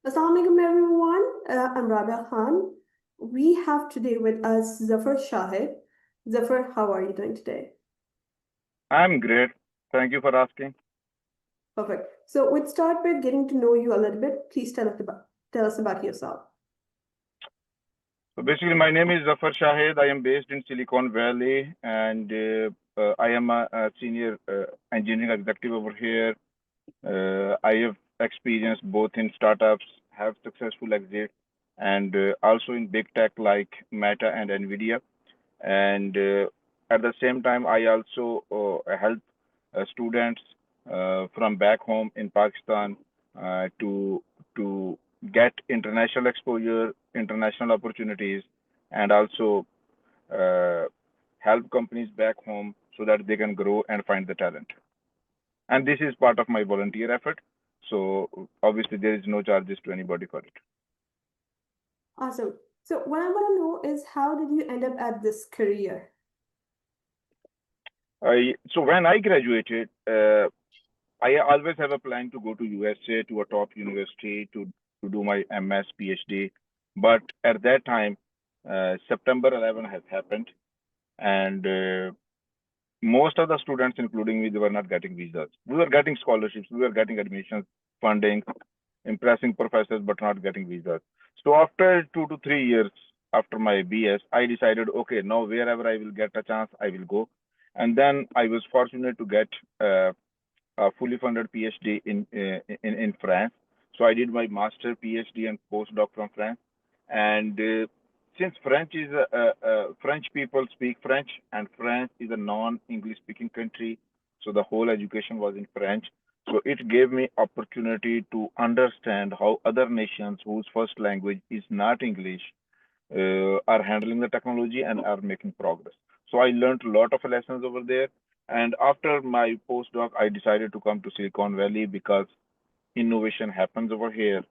Assalamu alaikum everyone. I'm Rabia Khan. We have today with us Zafar Shahid. Zafar, how are you doing today? I'm great. Thank you for asking. Perfect. So we'll start with getting to know you a little bit. Please tell us about yourself. So basically, my name is Zafar Shahid. I am based in Silicon Valley, and I am a senior engineering executive over here. I have experience both in startups, have successful exit, and also in big tech like Meta and NVIDIA. And at the same time, I also help students from back home in Pakistan to get international exposure, international opportunities, and also uh, help companies back home so that they can grow and find the talent. And this is part of my volunteer effort. So obviously there is no charges to anybody for it. Awesome. So what I want to know is how did you end up at this career? So when I graduated, I always have a plan to go to USA to a top university to do my MS PhD. But at that time, September 11 has happened, and most of the students, including me, they were not getting visas. We were getting scholarships, we were getting admissions, funding, impressing professors, but not getting visas. So after 2 to 3 years after my BS, I decided, okay, now wherever I will get a chance, I will go. And then I was fortunate to get a fully funded PhD in France. So I did my master, PhD, and postdoc from France. And since French is French people speak French, and France is a non-English speaking country, so the whole education was in French. So it gave me opportunity to understand how other nations whose first language is not English are handling the technology and are making progress. So I learned a lot of lessons over there. And after my postdoc, I decided to come to Silicon Valley because innovation happens over here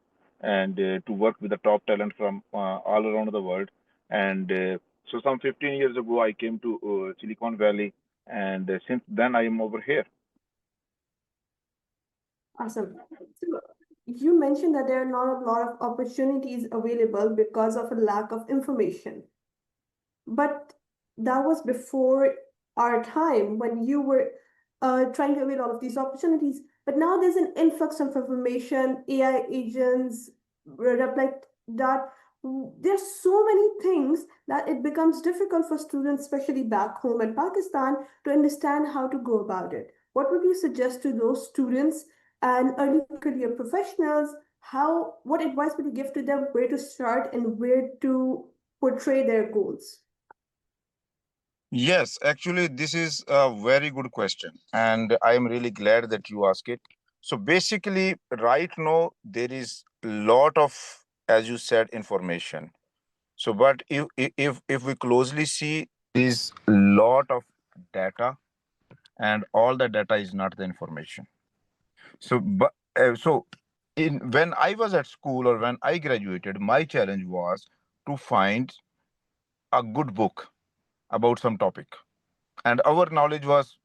and to work with the top talent from all around the world. And so some 15 years ago, I came to Silicon Valley. And since then, I am over here. Awesome. So you mentioned that there are not a lot of opportunities available because of a lack of information. But that was before our time when you were trying to avail all of these opportunities. But now there's an influx of information, AI agents reflect that. There's so many things that it becomes difficult for students, especially back home in Pakistan, to understand how to go about it. What would you suggest to those students and early career professionals? What advice would you give to them where to start and where to portray their goals? Yes, actually, this is a very good question, and I am really glad that you ask it. So basically, right now there is a lot of, as you said, information. So, but if we closely see, there is a lot of data, and all the data is not the information. So, so in when I was at school or when I graduated, my challenge was to find a good book about some topic, and our knowledge was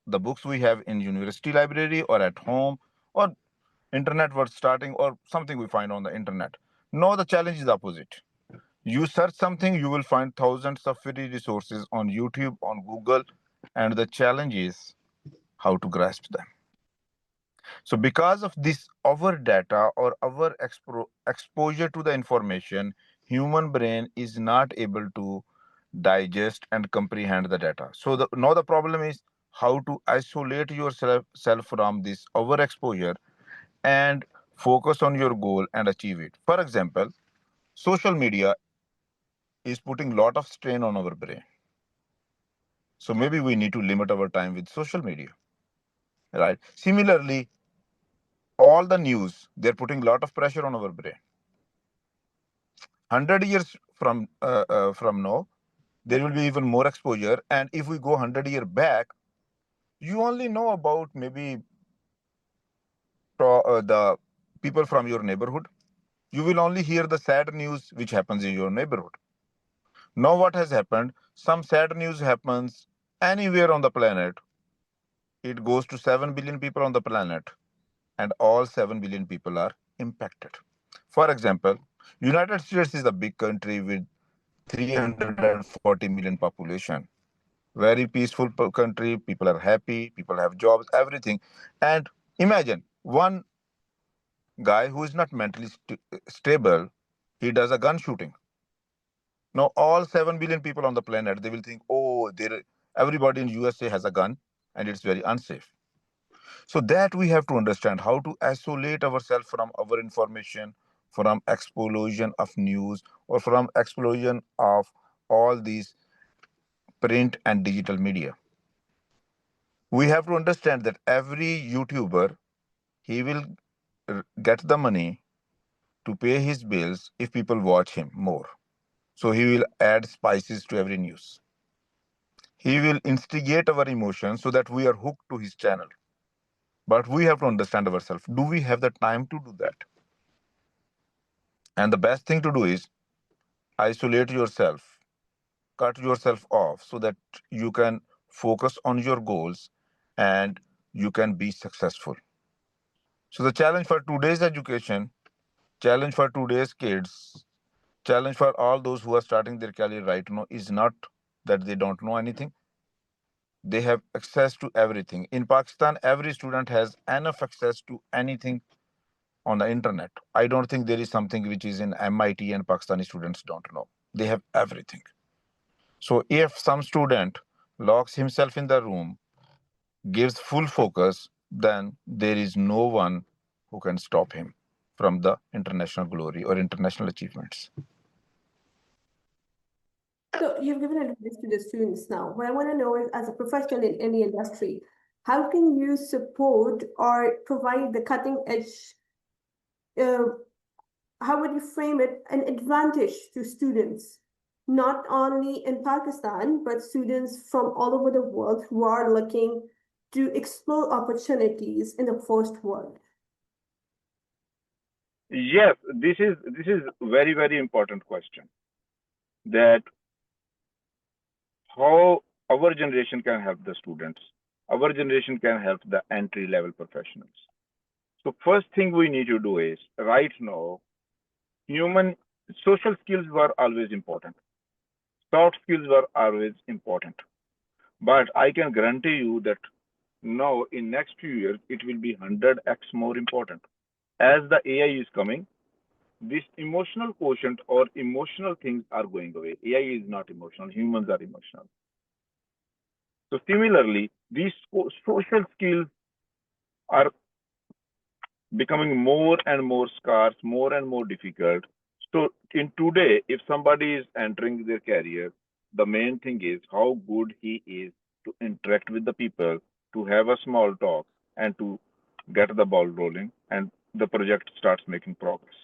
the books we have in university library or at home or internet was starting or something we find on the internet. No, the challenge is opposite. You search something, you will find thousands of free resources on YouTube, on Google, and the challenge is how to grasp them. So because of this our data or our exposure to the information, human brain is not able to digest and comprehend the data. So now the problem is how to isolate yourself from this overexposure and focus on your goal and achieve it. For example, social media is putting a lot of strain on our brain. So maybe we need to limit our time with social media, right? Similarly, all the news, they're putting a lot of pressure on our brain. 100 years from now, there will be even more exposure. And if we go 100 years back, you only know about maybe the people from your neighborhood. You will only hear the sad news which happens in your neighborhood. Now, what has happened? Some sad news happens anywhere on the planet. It goes to 7 billion people on the planet, and all 7 billion people are impacted. For example, United States is a big country with 340 million population. Very peaceful country. People are happy. People have jobs, everything. And imagine one guy who is not mentally stable, he does a gun shooting. Now, all 7 billion people on the planet, they will think, oh, everybody in USA has a gun and it's very unsafe. So that we have to understand how to isolate ourselves from our information, from explosion of news, or from explosion of all these print and digital media. We have to understand that every YouTuber, he will get the money to pay his bills if people watch him more. So he will add spices to every news. He will instigate our emotions so that we are hooked to his channel. But we have to understand ourselves. Do we have the time to do that? And the best thing to do is isolate yourself, cut yourself off so that you can focus on your goals and you can be successful. So the challenge for today's education, challenge for today's kids, challenge for all those who are starting their career right now is not that they don't know anything. They have access to everything. In Pakistan, every student has enough access to anything on the internet. I don't think there is something which is in MIT and Pakistani students don't know. They have everything. So if some student locks himself in the room, gives full focus, then there is no one who can stop him from the international glory or international achievements. So you've given advice to the students now. What I want to know is, as a professional in any industry, how can you support or provide the cutting edge, uh, how would you frame it, an advantage to students, not only in Pakistan, but students from all over the world who are looking to explore opportunities in the first world? Yes, this is very, very important question. That how our generation can help the students. Our generation can help the entry level professionals. So first thing we need to do is right now, human social skills were always important. Soft skills were always important. But I can guarantee you that now in next few years it will be 100x more important. As the AI is coming, this emotional quotient or emotional things are going away. AI is not emotional, humans are emotional. So similarly, these social skills are becoming more and more scarce, more and more difficult. So in today, if somebody is entering their career, the main thing is how good he is to interact with the people, to have a small talk, and to get the ball rolling, and the project starts making progress.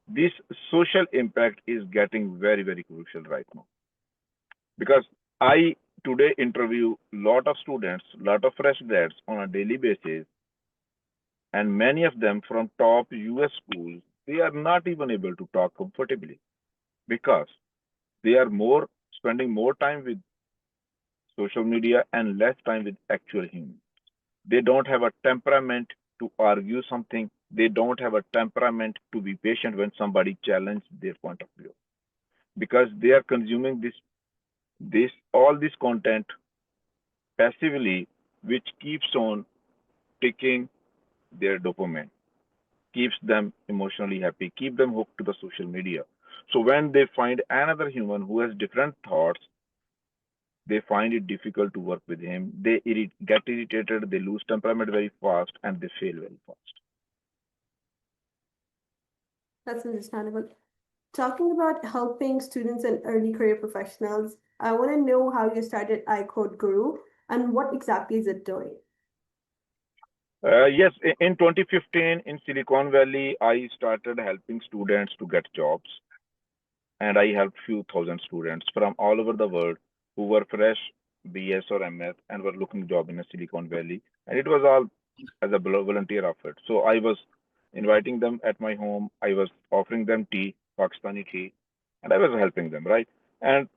This social impact is getting very, very crucial right now because I today interview lot of students, lot of fresh grads on a daily basis, and many of them from top US schools, they are not even able to talk comfortably because they are more spending more time with social media and less time with actual humans. They don't have a temperament to argue something. They don't have a temperament to be patient when somebody challenges their point of view because they are consuming this all this content passively, which keeps on ticking their dopamine, keeps them emotionally happy, keep them hooked to the social media. So when they find another human who has different thoughts, they find it difficult to work with him. They get irritated, they lose temperament very fast, and they fail very fast. That's understandable. Talking about helping students and early career professionals, I want to know how you started iCode Guru and what exactly is it doing? Yes, in 2015 in Silicon Valley, I started helping students to get jobs, and I helped few thousand students from all over the world who were fresh BS or MS and were looking job in a Silicon Valley, and it was all as a volunteer effort. So I was inviting them at my home. I was offering them tea, Pakistani tea, and I was helping them, right? And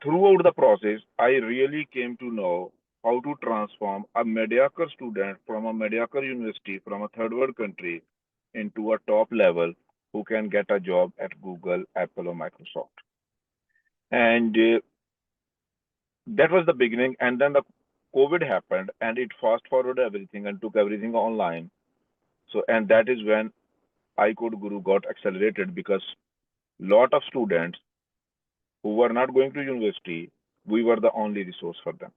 throughout the process, I really came to know how to transform a mediocre student from a mediocre university from a third world country into a top level who can get a job at Google, Apple, or Microsoft. And that was the beginning. And then the COVID happened, and it fast forwarded everything and took everything online. So, and that is when iCode Guru got accelerated, because lot of students who were not going to university, we were the only resource for them.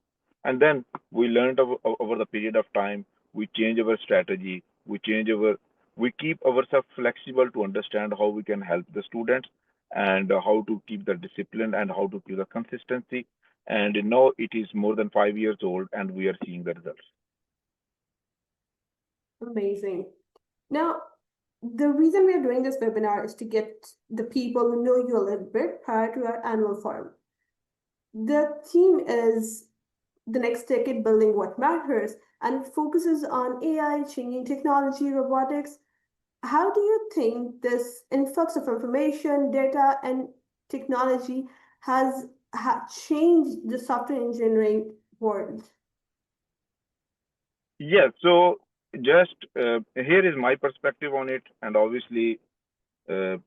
And then we learned over the period of time, we change our strategy, we keep ourselves flexible to understand how we can help the students, and how to keep the discipline and how to keep the consistency. And now it is more than 5 years old, and we are seeing the results. Amazing. Now, the reason we are doing this webinar is to get the people to know you a little bit prior to our annual forum. The theme is the next decade building what matters, and it focuses on AI, changing technology, robotics. How do you think this influx of information, data, and technology has changed the software engineering world? Yeah, so just here is my perspective on it, and obviously uh,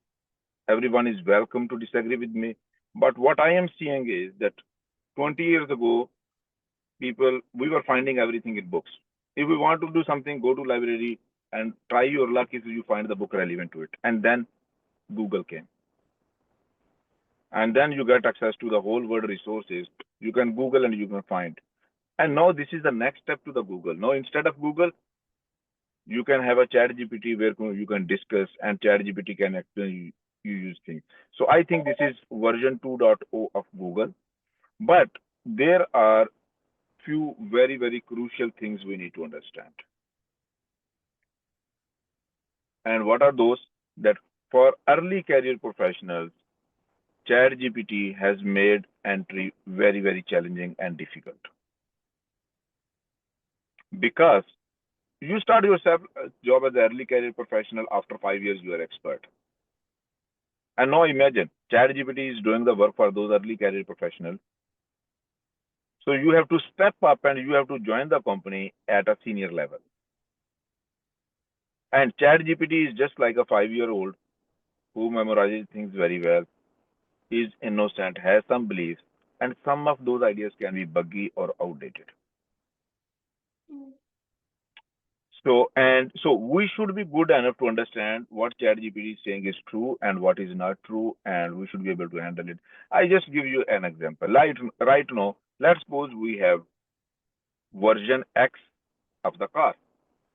everyone is welcome to disagree with me. But what I am seeing is that 20 years ago, we were finding everything in books. If we want to do something, go to library and try your luck if you find the book relevant to it. And then Google came. And then you get access to the whole world resources. You can Google and you can find. And now this is the next step to the Google. Now instead of Google, you can have a chat GPT where you can discuss, and chat GPT can actually you use things. So I think this is version 2.0 of Google. But there are few very, very crucial things we need to understand. And what are those? That for early career professionals, ChatGPT has made entry very, very challenging and difficult. Because you start yourself a job as an early career professional, after 5 years you are expert. And now imagine ChatGPT is doing the work for those early career professionals. So you have to step up and you have to join the company at a senior level. And ChatGPT is just like a 5-year-old who memorizes things very well, is innocent, has some beliefs, and some of those ideas can be buggy or outdated. So we should be good enough to understand what ChatGPT is saying is true and what is not true, and we should be able to handle it. I just give you an example. Right now, let's suppose we have version X of the car,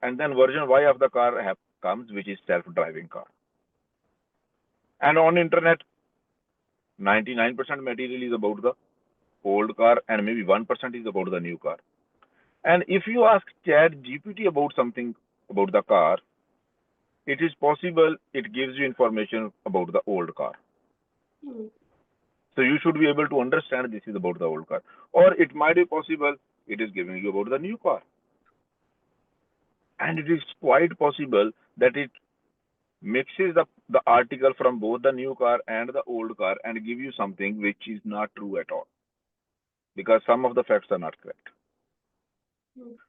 and then version Y of the car comes, which is self-driving car. And on internet, 99% material is about the old car, and maybe 1% is about the new car. And if you ask ChatGPT about something about the car, it is possible it gives you information about the old car. So you should be able to understand this is about the old car. Or it might be possible it is giving you about the new car. And it is quite possible that it mixes the article from both the new car and the old car and give you something which is not true at all, because some of the facts are not correct.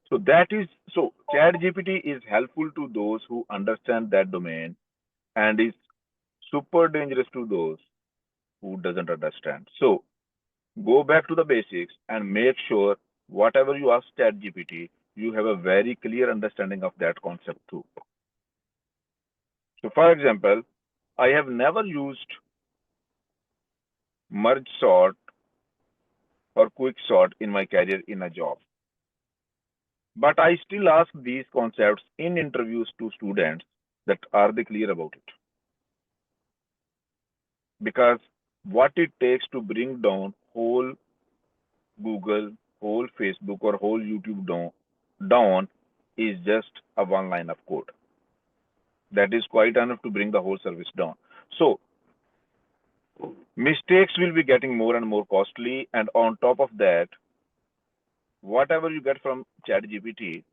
So ChatGPT is helpful to those who understand that domain, and is super dangerous to those who doesn't understand. So go back to the basics and make sure whatever you ask ChatGPT, you have a very clear understanding of that concept too. So for example, I have never used merge sort or quick sort in my career in a job. But I still ask these concepts in interviews to students, that are they clear about it? Because what it takes to bring down whole Google, whole Facebook, or whole YouTube down is just a one line of code. That is quite enough to bring the whole service down. So mistakes will be getting more and more costly, and on top of that, whatever you get from ChatGPT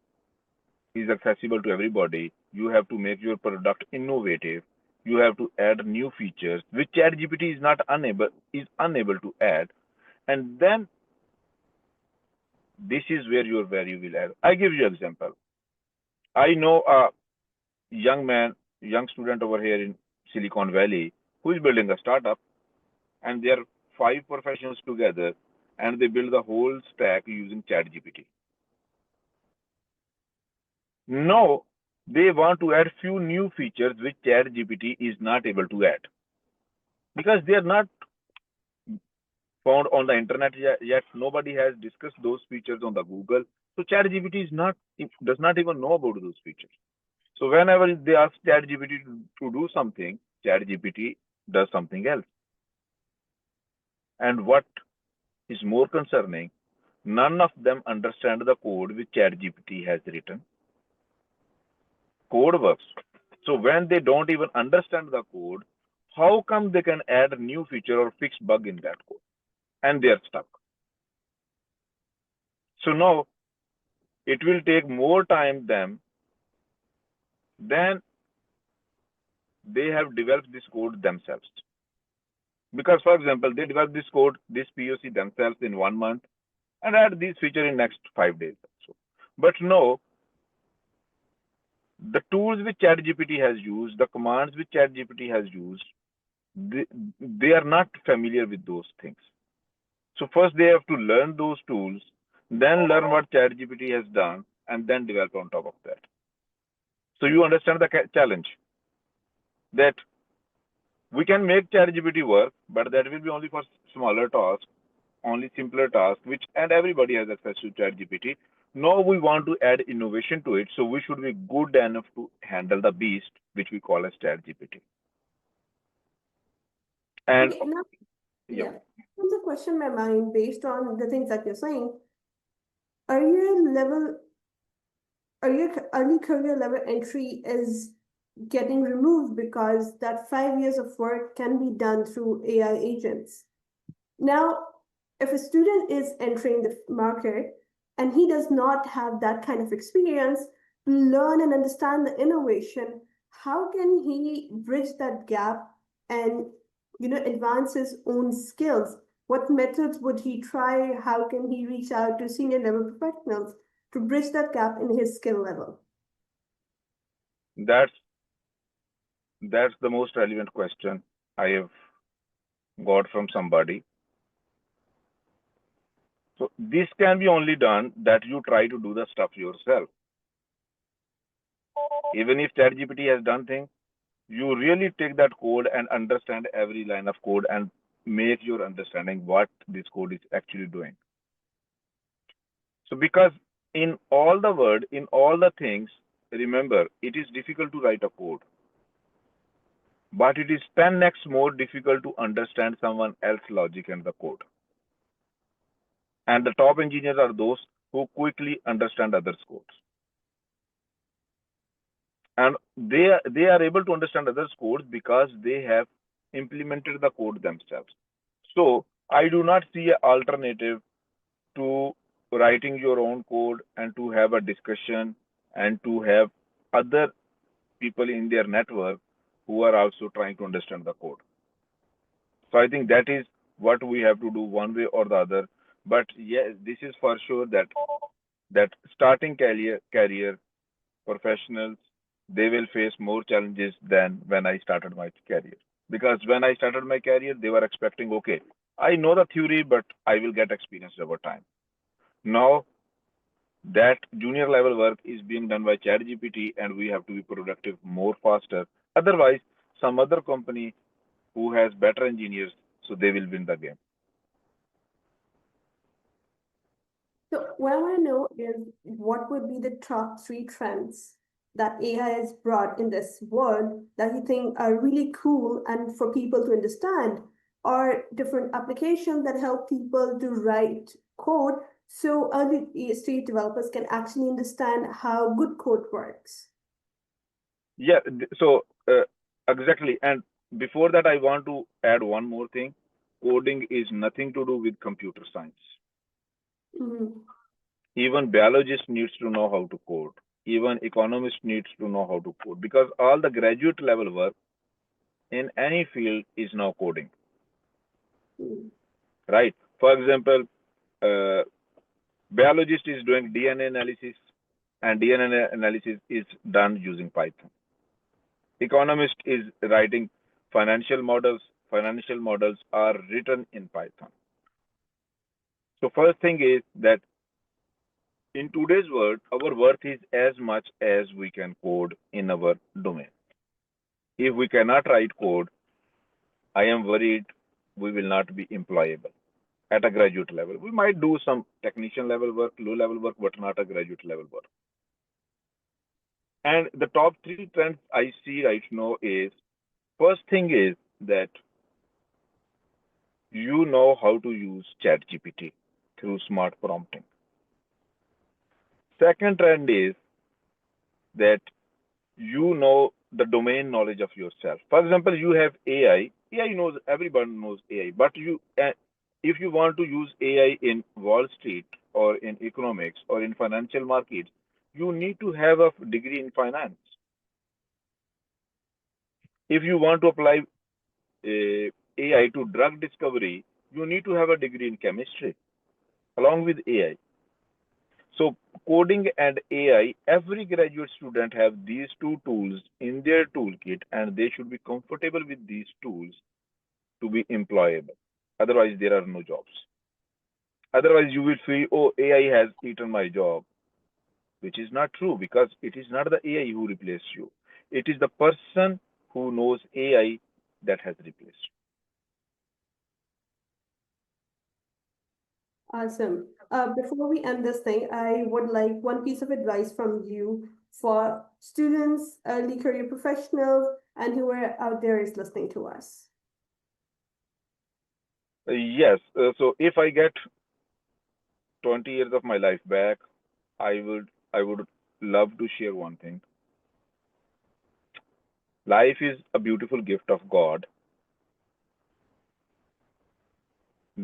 is accessible to everybody. You have to make your product innovative. You have to add new features which ChatGPT is unable to add, and then this is where your value will add. I give you an example. I know a young student over here in Silicon Valley who is building a startup, and they are 5 professionals together, and they build the whole stack using ChatGPT. Now they want to add few new features which ChatGPT is not able to add because they are not found on the internet yet. Nobody has discussed those features on the Google. So ChatGPT is not does not even know about those features. So whenever they ask ChatGPT to do something, ChatGPT does something else. And what is more concerning, none of them understand the code which ChatGPT has written. Code works. So when they don't even understand the code, how come they can add a new feature or fix bug in that code? And they are stuck. So now it will take more time than they have developed this code themselves. Because, for example, they develop this code, this POC themselves in 1 month and add this feature in next 5 days. So, but no, the tools which ChatGPT has used, the commands which ChatGPT has used, they are not familiar with those things. So first they have to learn those tools, then learn what ChatGPT has done, and then develop on top of that. So you understand the challenge that we can make ChatGPT work, but that will be only for smaller tasks, only simpler tasks, which and everybody has access to ChatGPT. Now we want to add innovation to it, so we should be good enough to handle the beast, which we call as ChatGPT. And Okay, now, yeah, comes a question in my mind based on the things that you're saying. Early career level entry is getting removed because that 5 years of work can be done through AI agents. Now, if a student is entering the market and he does not have that kind of experience to learn and understand the innovation, how can he bridge that gap and advance his own skills? What methods would he try? How can he reach out to senior level professionals to bridge that gap in his skill level? that's the most relevant question I have got from somebody. So this can be only done that you try to do the stuff yourself. Even if ChatGPT has done things, you really take that code and understand every line of code and make your understanding what this code is actually doing. So because in all the word, in all the things, remember, it is difficult to write a code, but it is 10x more difficult to understand someone else's logic and the code. And the top engineers are those who quickly understand others' codes. And they are able to understand others' codes because they have implemented the code themselves. So I do not see an alternative to writing your own code and to have a discussion and to have other people in their network who are also trying to understand the code. So I think that is what we have to do one way or the other. But yes, this is for sure that starting career professionals, they will face more challenges than when I started my career. Because when I started my career, they were expecting, okay, I know the theory, but I will get experience over time. Now that junior level work is being done by ChatGPT, and we have to be productive more faster. Otherwise, some other company who has better engineers, so they will win the game. So what I want to know is what would be the top 3 trends that AI has brought in this world that you think are really cool and for people to understand, or different applications that help people to write code so early stage developers can actually understand how good code works. Yeah, so exactly. And before that, I want to add one more thing. Coding is nothing to do with computer science. Mhm. Even biologist needs to know how to code. Even economist needs to know how to code because all the graduate level work in any field is now coding, Mhm. right? For example, uh, biologist is doing DNA analysis, and DNA analysis is done using Python. Economist is writing financial models are written in Python. So first thing is that in today's world, our worth is as much as we can code in our domain. If we cannot write code, I am worried we will not be employable at a graduate level. We might do some technician level work, low level work, but not a graduate level work. And the top 3 trends I see right now is, first thing is that you know how to use ChatGPT through smart prompting. Second trend is that you know the domain knowledge of yourself. For example, you have AI. AI knows, everyone knows AI, but if you want to use AI in Wall Street or in economics or in financial markets, you need to have a degree in finance. If you want to apply AI to drug discovery, you need to have a degree in chemistry along with AI. So coding and AI, every graduate student have these 2 tools in their toolkit, and they should be comfortable with these tools to be employable. Otherwise, there are no jobs. Otherwise, you will feel, oh, AI has eaten my job, which is not true, because it is not the AI who replaced you. It is the person who knows AI that has replaced you. Awesome. Before we end this thing, I would like one piece of advice from you for students, early career professionals, and who are out there is listening to us. Yes. So if I get 20 years of my life back, I would love to share one thing. Life is a beautiful gift of God.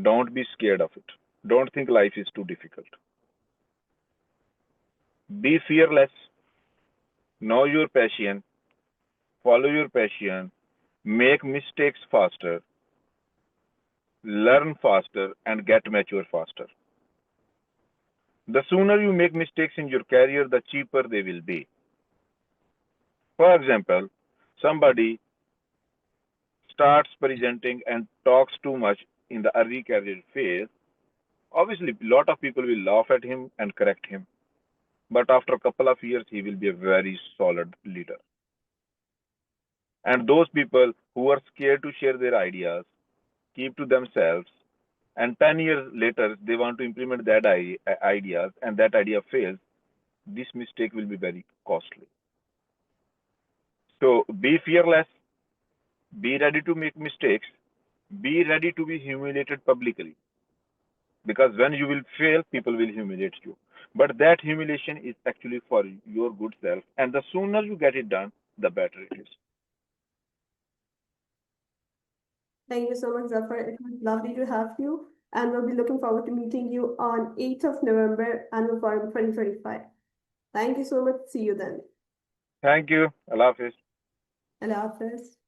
Don't be scared of it. Don't think life is too difficult. Be fearless. Know your passion. Follow your passion. Make mistakes faster. Learn faster and get mature faster. The sooner you make mistakes in your career, the cheaper they will be. For example, somebody starts presenting and talks too much in the early career phase. Obviously, a lot of people will laugh at him and correct him. But after a couple of years, he will be a very solid leader. And those people who are scared to share their ideas, keep to themselves, and 10 years later, they want to implement that ideas, and that idea fails, this mistake will be very costly. So be fearless, be ready to make mistakes, be ready to be humiliated publicly. Because when you will fail, people will humiliate you. But that humiliation is actually for your good self. And the sooner you get it done, the better it is. Thank you so much, Zafar. It was lovely to have you. And we'll be looking forward to meeting you on 8th of November, Annual Forum 2025. Thank you so much. See you then. Thank you. Allah Hafiz. Allah Hafiz.